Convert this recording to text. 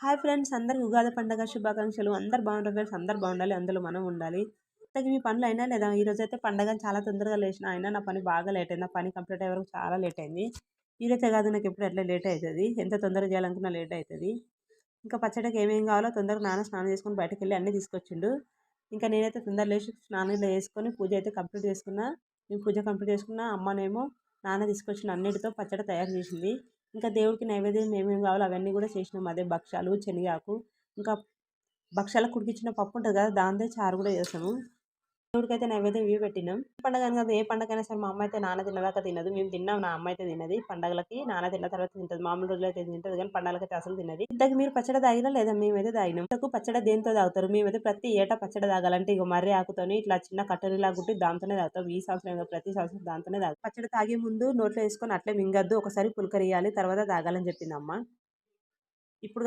Hi friends, అందరికి ఉగాది పండుగ శుభాకాంక్షలు. అందరు బాగుంటారు ఫ్రెండ్స్, అందరు బాగుండాలి, అందులో మనం ఉండాలి. ఇంతకీ మీ పనులు అయినా లేదా? ఈరోజైతే పండగ చాలా తొందరగా లేచిన, అయినా నా పని బాగా లేట్ అయింది. నా పని కంప్లీట్ అయ్యే వరకు చాలా లేట్ అయింది. ఈరోజే కాదు, నాకు ఎప్పుడు అట్లా లేట్ అవుతుంది. ఎంత తొందరగా చేయాలనుకున్నా లేట్ అవుతుంది. ఇంకా పచ్చడికి ఏమేమి కావాలో తొందరగా నాన్న స్నానం చేసుకొని బయటకు వెళ్ళి అన్నీ తీసుకొచ్చిండు. ఇంకా నేనైతే తొందర లేచి స్నానం చేసుకొని పూజ అయితే కంప్లీట్ చేసుకున్నా. నేను పూజ కంప్లీట్ చేసుకున్నా. అమ్మనేమో నాన్న తీసుకొచ్చిన అన్నిటితో పచ్చడి తయారు చేసింది. ఇంకా దేవుడికి నైవేద్యం ఏమేమి కావాలో అవన్నీ కూడా చేసినాం. అదే భక్షాలు, శనగాకు, ఇంకా భక్షాలకు ఉడికించిన పప్పు ఉంటుంది కదా, దాంతో చారు కూడా చేస్తాము. దేవుడికైతే నైవేద్యం ఇవి పెట్టినాం. పండగ అని కాదు, ఏ పండగైనా సరే మా అమ్మ అయితే నాన్న తిన్నదాకా తినదు. మేము తిన్నాం, నా అమ్మ అయితే తినది. పండగలకి నాన్న తిన్న తర్వాత తింటది. మామూలు రోజులు అయితే తింటది, కానీ పండగలకైతే అసలు తినది. ఇంతకు మీరు పచ్చడి తాగినా లేదా? మేమైతే తాగినాం. ఇంతకు పచ్చడి దేంతో తాగుతారు? మేమైతే ప్రతి ఏటా పచ్చడి తాగాలంటే ఇక మర్రి ఆకుతోని ఇట్లా చిన్న కట్టెరిలా గుట్టి దాంతోనే తాగుతాం. ఈ సంవత్సరం కాదు, ప్రతి సంవత్సరం దాంతోనే తాగుతాం. పచ్చడి తాగే ముందు నోట్లో వేసుకొని అట్లే మింగద్దు, ఒకసారి పులకరియాలి, తర్వాత తాగాలని చెప్పింది అమ్మ. ఇప్పుడు